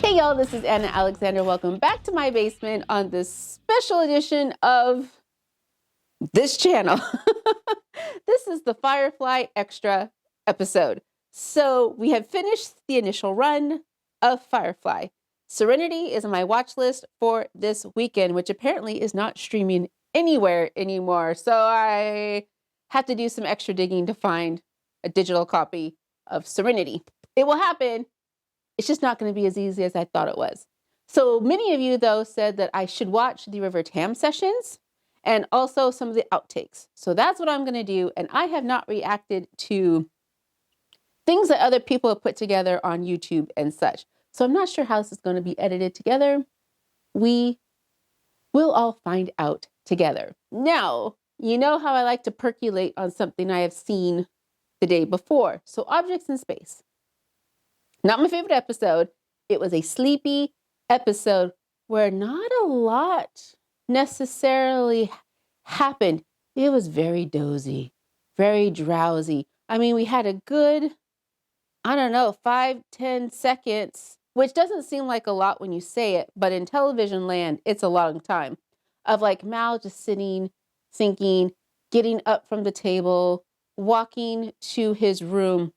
Hey y'all, this is Anna Alexander. Welcome back to my basement on this special edition of this channel. This is the Firefly Extra episode. So we have finished the initial run of Firefly. Serenity is on my watch list for this weekend, which apparently is not streaming anywhere anymore. So I have to do some extra digging to find a digital copy of Serenity. It will happen. It's just not going to be as easy as I thought it was. So many of you, though, said that I should watch the River Tam Sessions and also some of the outtakes. So that's what I'm going to do. And I have not reacted to things that other people have put together on YouTube and such. So I'm not sure how this is going to be edited together. We will all find out together. Now, you know how I like to percolate on something I have seen the day before. So Objects in Space. Not my favorite episode. It was a sleepy episode where not a lot necessarily happened. It was very dozy, very drowsy. I mean, we had a good, 5-10 seconds, which doesn't seem like a lot when you say it, but in television land, it's a long time, of like Mal just sitting, thinking, getting up from the table, walking to his room.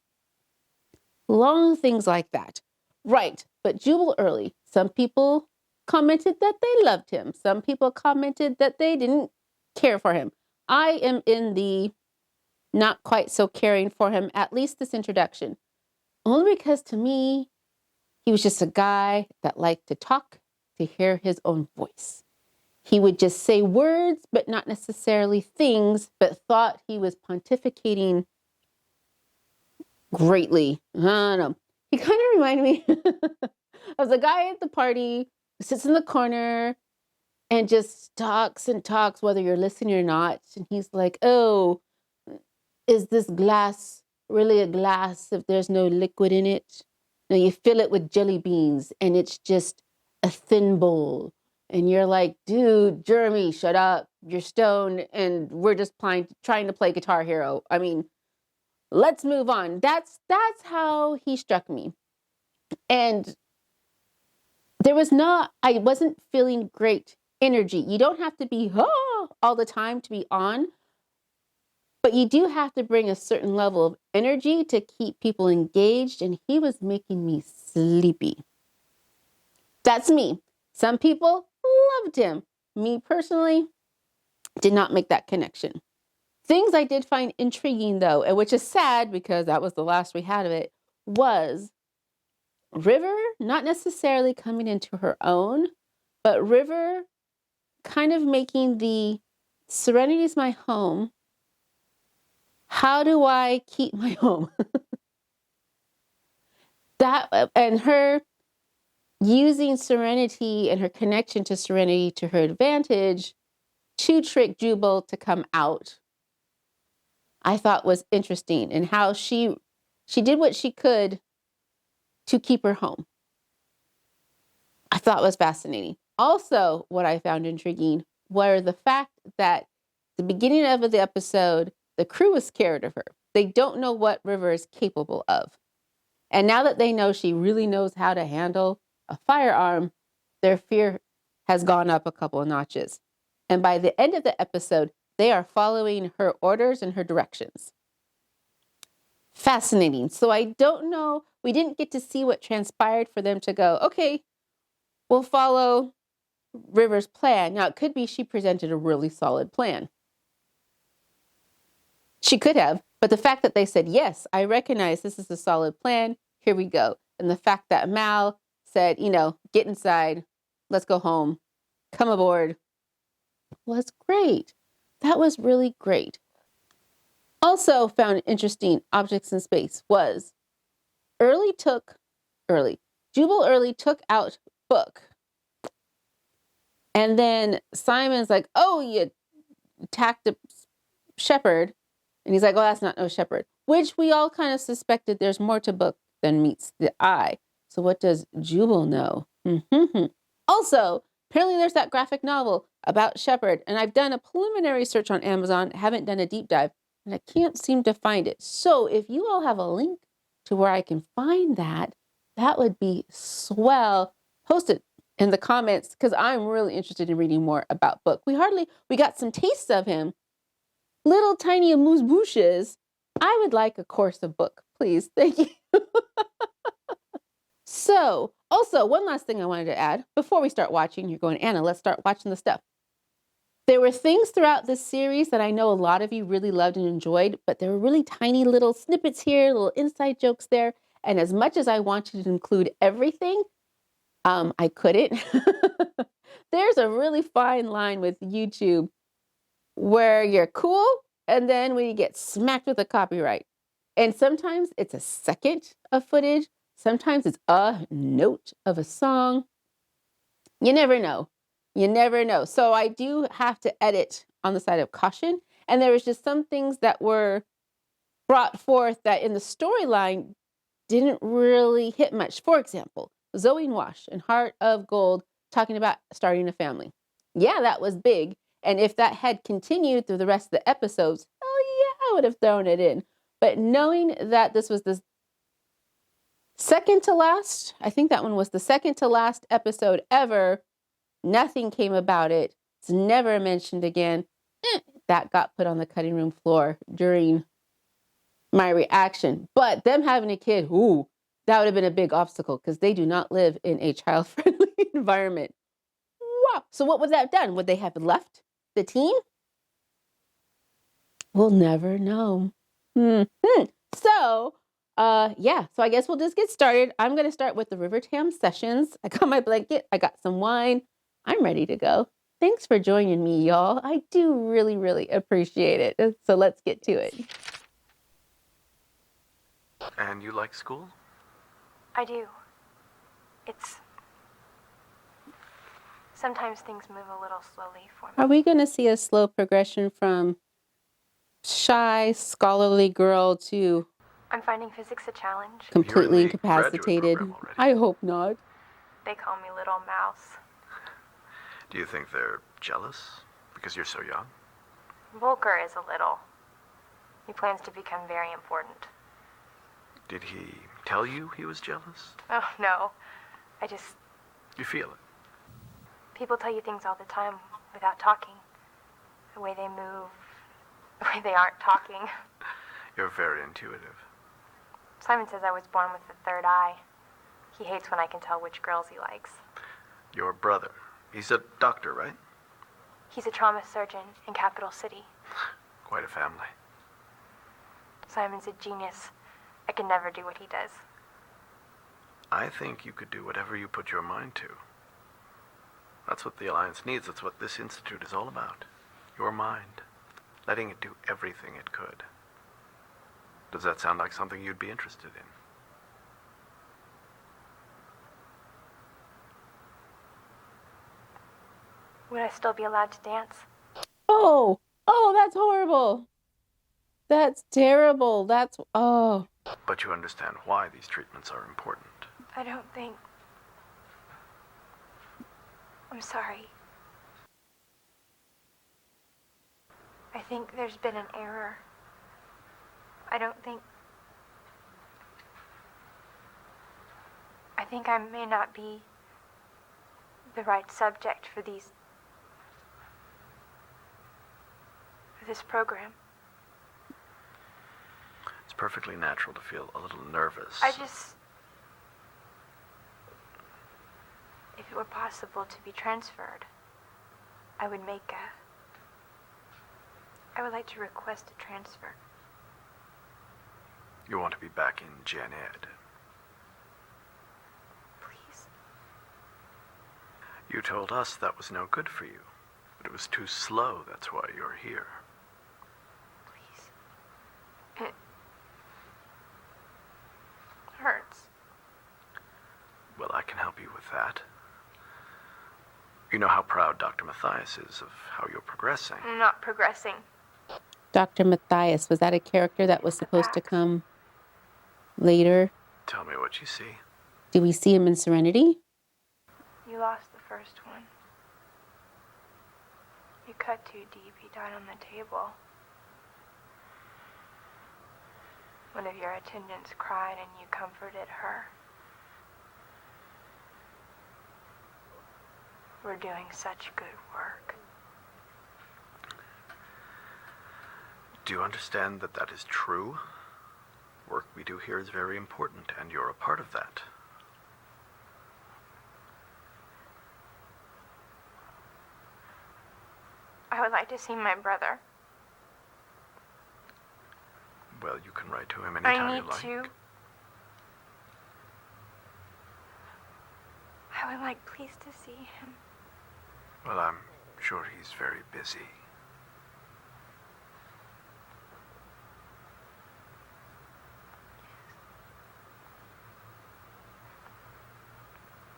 Long things like that. Right, but Jubal early. Some people commented that they loved him. Some people commented that they didn't care for him. I am in the not quite so caring for him, at least this introduction. Only because to me, he was just a guy that liked to talk, to hear his own voice. He would just say words, but not necessarily things, but thought he was pontificating greatly. I don't know. He kind of reminded me of the guy at the party who sits in the corner and just talks and talks, whether you're listening or not. And he's like, oh, is this glass really a glass if there's no liquid in it? No, you fill it with jelly beans and it's just a thin bowl. And you're like, dude, Jeremy, shut up. You're stoned and we're just trying to play Guitar Hero. I mean, let's move on. That's how he struck me. And I wasn't feeling great energy. You don't have to be all the time to be on, but you do have to bring a certain level of energy to keep people engaged. And he was making me sleepy. That's me. Some people loved him. Me personally did not make that connection. Things I did find intriguing, though, and which is sad because that was the last we had of it, was River not necessarily coming into her own, but River kind of making the Serenity's my home. How do I keep my home? That and her using Serenity and her connection to Serenity to her advantage to trick Jubal to come out, I thought was interesting, and how she did what she could to keep her home. I thought was fascinating. Also, what I found intriguing were the fact that the beginning of the episode, the crew was scared of her. They don't know what River is capable of. And now that they know she really knows how to handle a firearm, their fear has gone up a couple of notches. And by the end of the episode, they are following her orders and her directions. Fascinating. So I don't know. We didn't get to see what transpired for them to go, okay, we'll follow River's plan. Now, it could be she presented a really solid plan. She could have. But the fact that they said, yes, I recognize this is a solid plan. Here we go. And the fact that Mal said, get inside. Let's go home. Come aboard. Was great. That was really great. Also found interesting Objects in Space was Jubal early took out book. And then Simon's like, oh, you attacked a shepherd. And he's like, oh, that's not no shepherd. Which we all kind of suspected there's more to book than meets the eye. So what does Jubal know? Also, apparently there's that graphic novel about Shepherd, and I've done a preliminary search on Amazon, haven't done a deep dive, and I can't seem to find it. So if you all have a link to where I can find that, that would be swell. post it in the comments because I'm really interested in reading more about Book. We got some tastes of him, little tiny amuse-bouches. I would like a course of Book, please. Thank you. So, also, one last thing I wanted to add before we start watching. You're going, Anna, let's start watching the stuff. There were things throughout this series that I know a lot of you really loved and enjoyed, but there were really tiny little snippets here, little inside jokes there. And as much as I wanted to include everything, I couldn't. There's a really fine line with YouTube where you're cool, and then when you get smacked with a copyright. And sometimes it's a second of footage. Sometimes it's a note of a song. You never know. You never know. So I do have to edit on the side of caution. And there was just some things that were brought forth that in the storyline didn't really hit much. For example, Zoe Wash and Heart of Gold talking about starting a family. Yeah, that was big. And if that had continued through the rest of the episodes, oh yeah, I would have thrown it in. But knowing that this was the second to last, I think that one was the second to last episode ever, nothing came about it. It's never mentioned again. That got put on the cutting room floor during my reaction. But them having a kid, ooh, that would have been a big obstacle because they do not live in a child-friendly environment. Wow. So what would that have done? Would they have left the team? We'll never know. So, yeah. So I guess we'll just get started. I'm going to start with the River Tam Sessions. I got my blanket. I got some wine. I'm ready to go. Thanks for joining me, y'all. I do really, really appreciate it. So let's get to it. And you like school? I do. Sometimes things move a little slowly for me. Are we going to see a slow progression from shy, scholarly girl to I'm finding physics a challenge. completely You're in the graduate incapacitated? program already. I hope not. They call me Little Mouse. Do you think they're jealous because you're so young? Volker is a little. He plans to become very important. Did he tell you he was jealous? Oh, no. You feel it. People tell you things all the time without talking. The way they move, the way they aren't talking. You're very intuitive. Simon says I was born with the third eye. He hates when I can tell which girls he likes. Your brother. He's a doctor, right? He's a trauma surgeon in Capital City. Quite a family. Simon's a genius. I can never do what he does. I think you could do whatever you put your mind to. That's what the Alliance needs. That's what this institute is all about. Your mind. Letting it do everything it could. Does that sound like something you'd be interested in? Would I still be allowed to dance? Oh, that's horrible. That's terrible. Oh. But you understand why these treatments are important. I don't think... I'm sorry. I think there's been an error. I think I may not be the right subject for this program. It's perfectly natural to feel a little nervous. If it were possible to be transferred, I would like to request a transfer. You want to be back in Gen Ed. Please. You told us that was no good for you, but it was too slow. That's why you're here. Please. It hurts. Well, I can help you with that. You know how proud Dr. Matthias is of how you're progressing. I'm not progressing. Dr. Matthias, was that a character that was supposed to come later? Tell me what you see. Do we see him in Serenity? You lost the first one. You cut too deep. He died on the table. One of your attendants cried and you comforted her. We're doing such good work. Do you understand that that is true? Work we do here is very important, and you're a part of that. I would like to see my brother. Well, you can write to him anytime I you need like. to. I would like please to see him. Well, I'm sure he's very busy.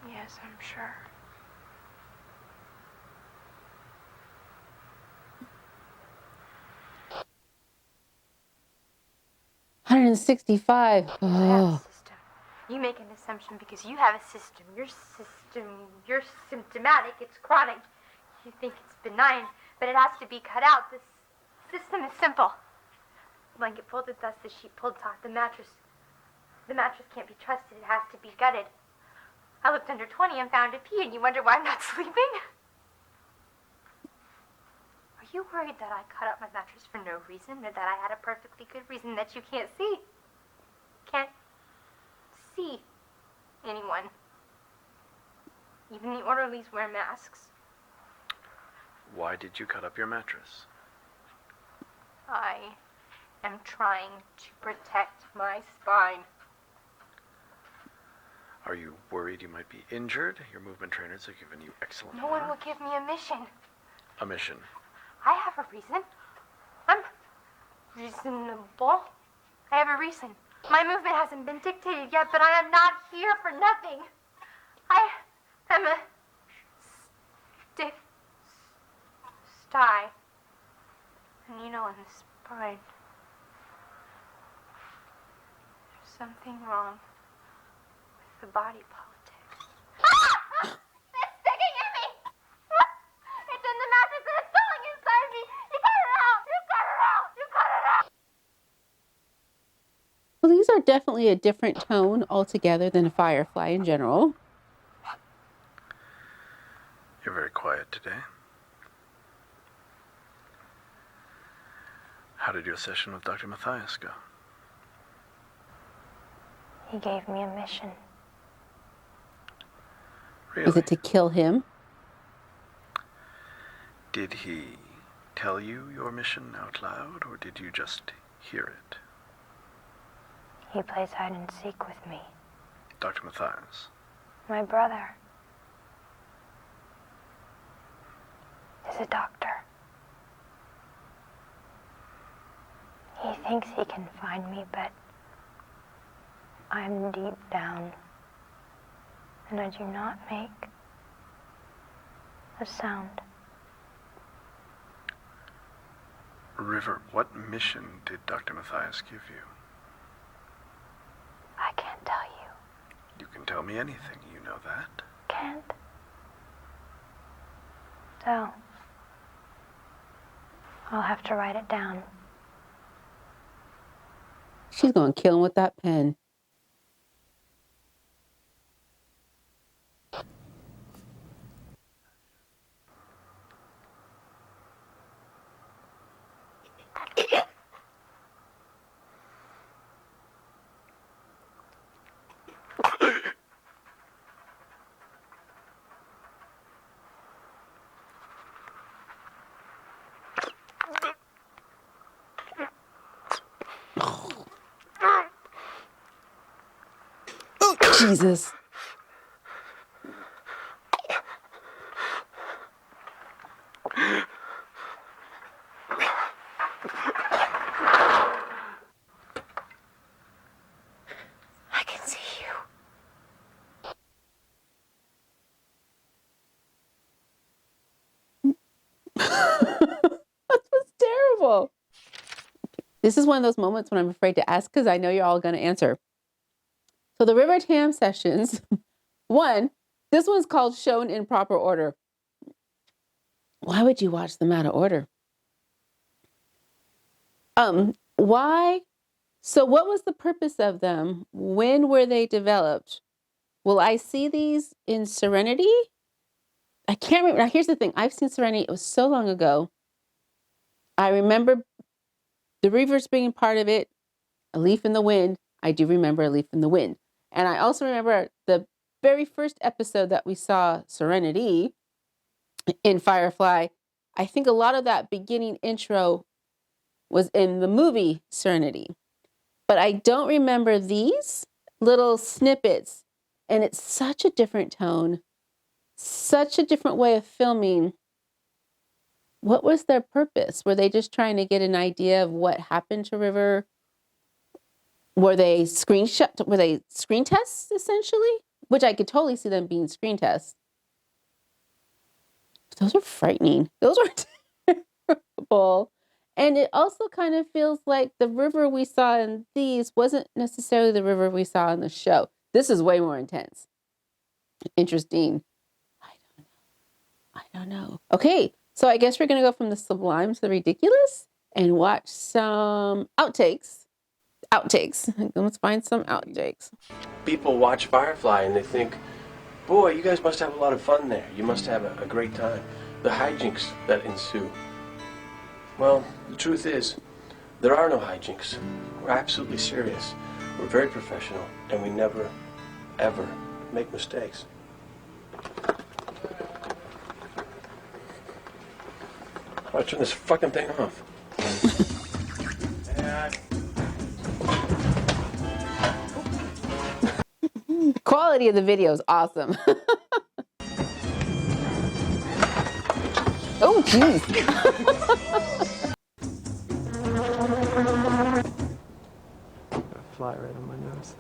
Yes, I'm sure. $165. I have a Oh, system. You make an assumption because you have a system. You're symptomatic. It's chronic. You think it's benign, but it has to be cut out. This system is simple. Blanket folded thus, the sheet pulled taut, the mattress can't be trusted. It has to be gutted. I looked under 20 and found a pea, and you wonder why I'm not sleeping? Are you worried that I cut up my mattress for no reason, or that I had a perfectly good reason that you can't see? Can't see anyone. Even the orderlies wear masks. Why did you cut up your mattress? I am trying to protect my spine. Are you worried you might be injured? Your movement trainers have given you excellent No one will give me a mission. A mission. I have a reason. I'm reasonable. I have a reason. My movement hasn't been dictated yet, but I am not here for nothing. I am a stiff sty. And you know, in the spine, there's something wrong with the body politic. Ah! It's sticking in me! It's in the mattress and it's going inside me! You cut it out! You cut it out! You cut it out! well, these are definitely a different tone altogether than Firefly in general. You're very quiet today. How did your session with Dr. Matthias go? He gave me a mission. Really? Was it to kill him? Did he tell you your mission out loud, or did you just hear it? He plays hide and seek with me. Dr. Matthias. My brother is a doctor. He thinks he can find me, but I'm deep down, and I do not make a sound. River, what mission did Dr. Matthias give you? I can't tell you. You can tell me anything, you know that. Can't. So, I'll have to write it down. She's going to kill him with that pen. Jesus. I can see you. That was terrible. This is one of those moments when I'm afraid to ask because I know you're all going to answer. So the River Tam Sessions, this one's called Shown in Proper Order. Why would you watch them out of order? Why? So what was the purpose of them? When were they developed? Will I see these in Serenity? I can't remember. Now, here's the thing. I've seen Serenity. It was so long ago. I remember the Reavers being part of it. A Leaf in the Wind. I do remember A Leaf in the Wind. And I also remember the very first episode that we saw Serenity in Firefly. I think a lot of that beginning intro was in the movie Serenity. But I don't remember these little snippets. And it's such a different tone, such a different way of filming. What was their purpose? Were they just trying to get an idea of what happened to River? Were they screen tests essentially? Which I could totally see them being screen tests. Those are frightening. Those are terrible. And it also kind of feels like the River we saw in these wasn't necessarily the River we saw in the show. This is way more intense. Interesting. I don't know. Okay, so I guess we're going to go from the sublime to the ridiculous and watch some outtakes. Let's find some outtakes. People watch Firefly and they think, boy, you guys must have a lot of fun there. You must have a great time. The hijinks that ensue. Well, the truth is, there are no hijinks. We're absolutely serious. We're very professional, and we never, ever make mistakes. I'll turn this fucking thing off. Quality of the video is awesome. Oh, jeez. Fly right on my nose.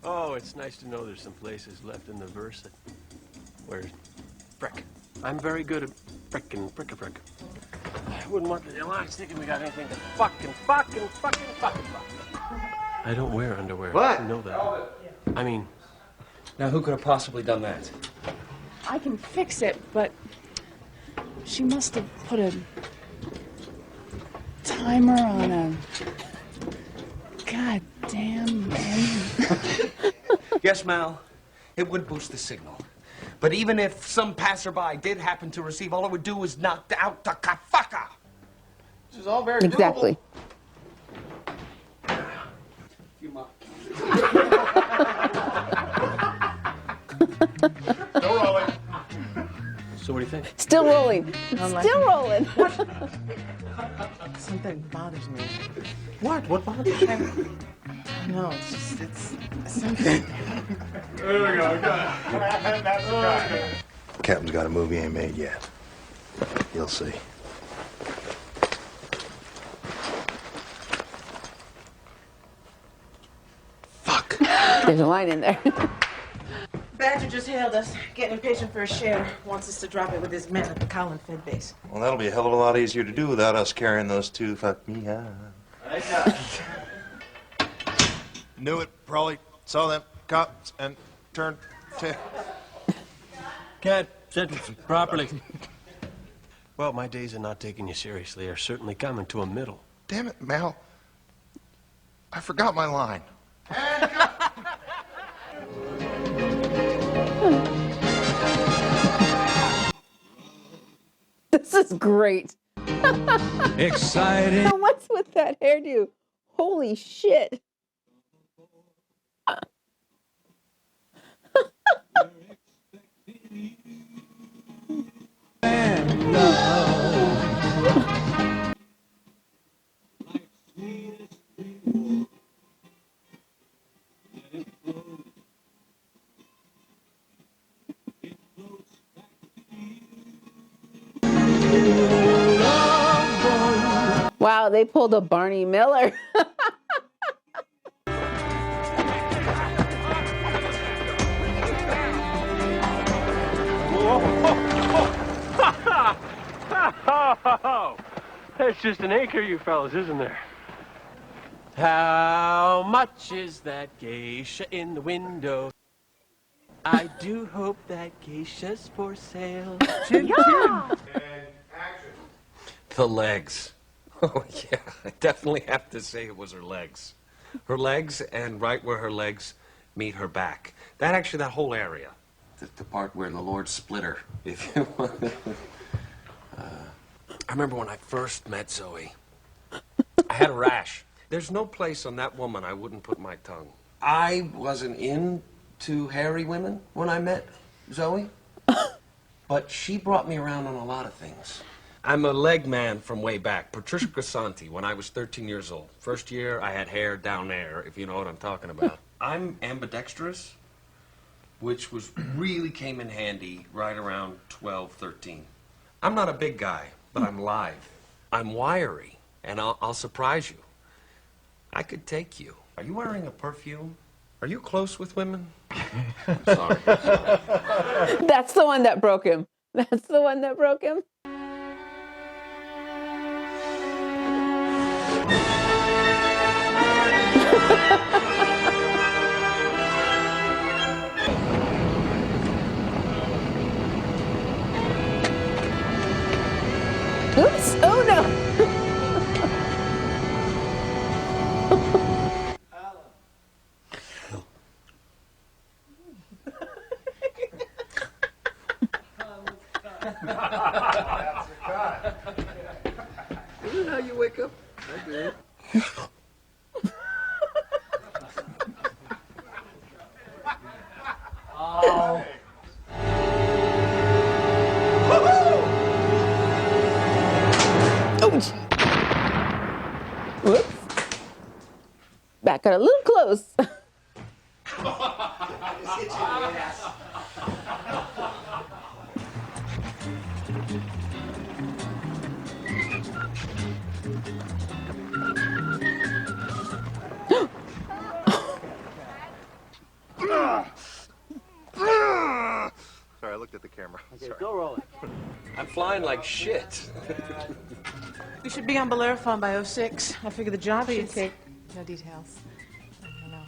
Oh, it's nice to know there's some places left in the verse where frick. I'm very good at frickin' frick. I wouldn't want the alliance thinking we got anything to fucking. I don't wear underwear. What? You know that. I mean, Now, who could have possibly done that? I can fix it, but she must have put a timer on a goddamn engine. Yes, Mal, it would boost the signal. But even if some passerby did happen to receive, all it would do is knock out the kafaka. This is all very Exactly. You mock. Still rolling. So what do you think? Still rolling. Still rolling. Something bothers me. What? What bothers you? No, it's just, it's something. There we go. That's the guy. Captain's got a movie ain't made yet. You'll see. Fuck. There's a line in there. Badger just hailed us, getting impatient for a share. Wants us to drop it with his men at the Collin Fed base. Well, that'll be a hell of a lot easier to do without us carrying those two fuck me out. Knew it, probably saw them cops and turned to... Can't sentence it properly. Well, my days of not taking you seriously are certainly coming to a middle. Damn it, Mal. I forgot my line. This is great. Exciting. What's with that hairdo? Holy shit. Wow, they pulled a Barney Miller. That's just an acre, you fellas, isn't there? How much is that geisha in the window? I do hope that geisha's for sale. Chin, Yeah. The legs. Oh, yeah, I definitely have to say it was her legs. Her legs, and right where her legs meet her back. That whole area. The part where the Lord split her, if you want. I remember when I first met Zoe. I had a rash. There's no place on that woman I wouldn't put my tongue. I wasn't into hairy women when I met Zoe, but she brought me around on a lot of things. I'm a leg man from way back. Patricia Grisanti, when I was 13 years old. First year, I had hair down there, if you know what I'm talking about. I'm ambidextrous, which really came in handy right around 12, 13. I'm not a big guy, but I'm live. I'm wiry, and I'll surprise you. I could take you. Are you wearing a perfume? Are you close with women? Sorry. That's the one that broke him. That's the one that broke him. Oops. Oh, no. Isn't that how you wake up? I do. Oh. Oh, gee. Whoops. Back got a little close. Sorry, I looked at the camera. Okay, go roll it. I'm flying like shit. You should be on Bellerophon by 06. I figure the job should take... No details. No.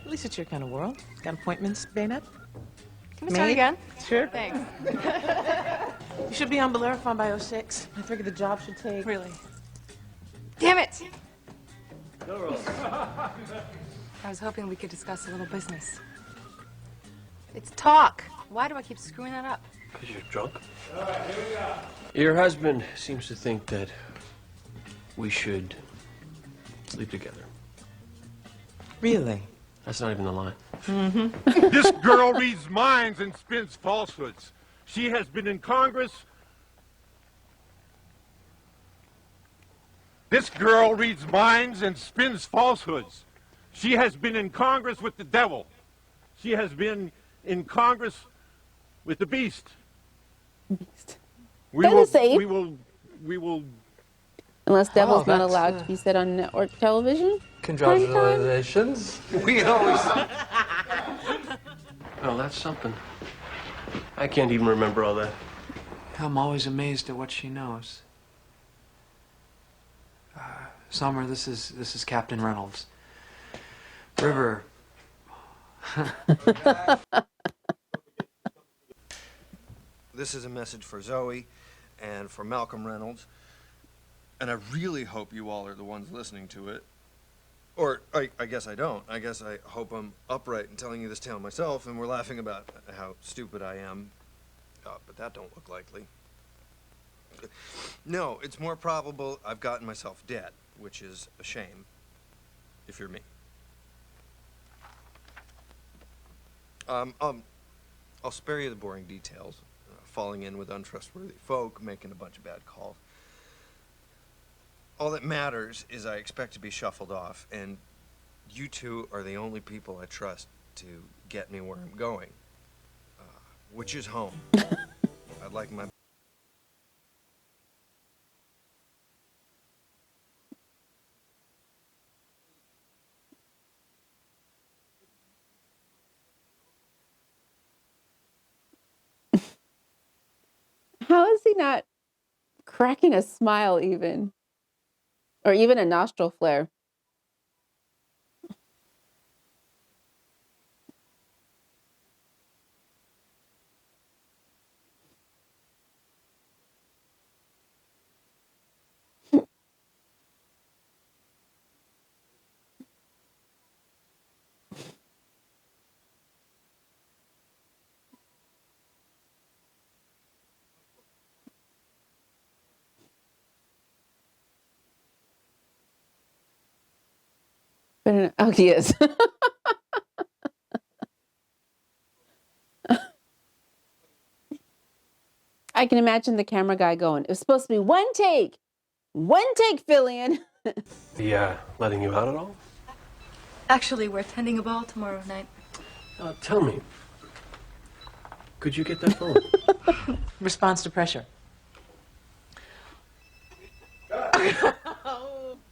At least it's your kind of world. Got appointments, Bayonet? Can we start again? Sure. Thanks. You should be on Bellerophon by 06. I figure the job should take... Really? Damn it! Go roll it. I was hoping we could discuss a little business. It's talk. Why do I keep screwing that up? Because you're drunk. All right, here we go. Your husband seems to think that we should sleep together. Really? That's not even the line. Mm-hmm. This girl reads minds and spins falsehoods. She has been in Congress. This girl reads minds and spins falsehoods. She has been in Congress with the devil. She has been in Congress with the beast. We will. Unless devil's not allowed to be said on network television. Congratulations. We always... Oh, that's something. I can't even remember all that. I'm always amazed at what she knows. Summer, this is Captain Reynolds. River. This is a message for Zoe and for Malcolm Reynolds. And I really hope you all are the ones listening to it. Or I guess I don't. I guess I hope I'm upright in telling you this tale myself and we're laughing about how stupid I am. But that don't look likely. No, it's more probable I've gotten myself dead, which is a shame, if you're me. I'll spare you the boring details. Falling in with untrustworthy folk, making a bunch of bad calls. All that matters is I expect to be shuffled off, and you two are the only people I trust to get me where I'm going, which is home. I'd like my... How is he not cracking a smile even? Or even a nostril flare? Oh, he is. I can imagine the camera guy going, it was supposed to be one take, Fillion. Letting you out at all? Actually, we're attending a ball tomorrow night. Tell me, could you get that phone? Response to pressure.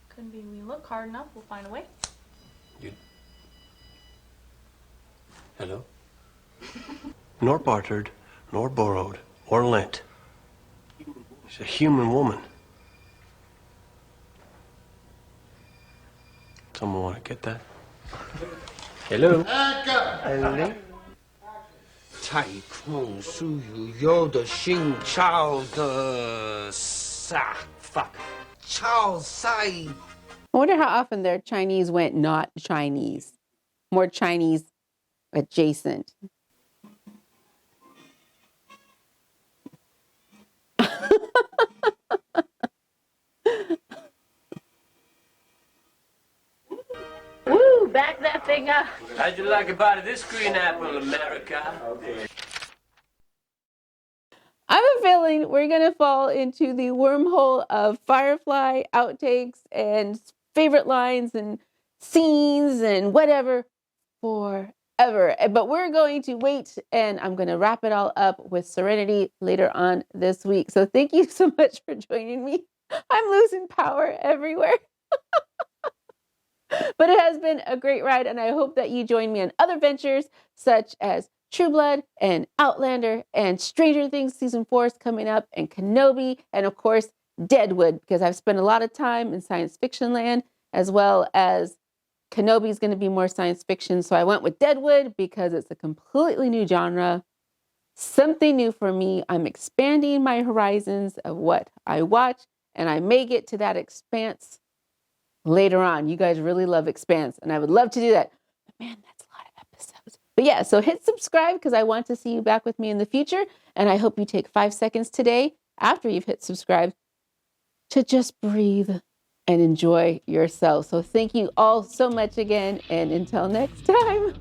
Couldn't be we look hard enough. We'll find a way. Hello? Nor bartered, nor borrowed, or lent. She's a human woman. Someone want to get that? Hello? Hello? 太空书有的新潮的fuck 潮赛 I wonder how often their Chinese went not Chinese, more Chinese adjacent. Woo! Back that thing up. How'd you like a bite of this green apple, America? I have a feeling we're going to fall into the wormhole of Firefly outtakes and favorite lines and scenes and whatever forever. But we're going to wait, and I'm going to wrap it all up with Serenity later on this week. So thank you so much for joining me. I'm losing power everywhere. But it has been a great ride, and I hope that you join me on other ventures such as True Blood and Outlander and Stranger Things Season 4 is coming up, and Kenobi, and of course, Deadwood, because I've spent a lot of time in science fiction land, as well as Kenobi is going to be more science fiction. So I went with Deadwood because it's a completely new genre, something new for me. I'm expanding my horizons of what I watch, and I may get to that Expanse later on. You guys really love Expanse, and I would love to do that. But man, that's a lot of episodes. But yeah, so hit subscribe because I want to see you back with me in the future. And I hope you take 5 seconds today after you've hit subscribe to just breathe and enjoy yourself. So thank you all so much again. And until next time.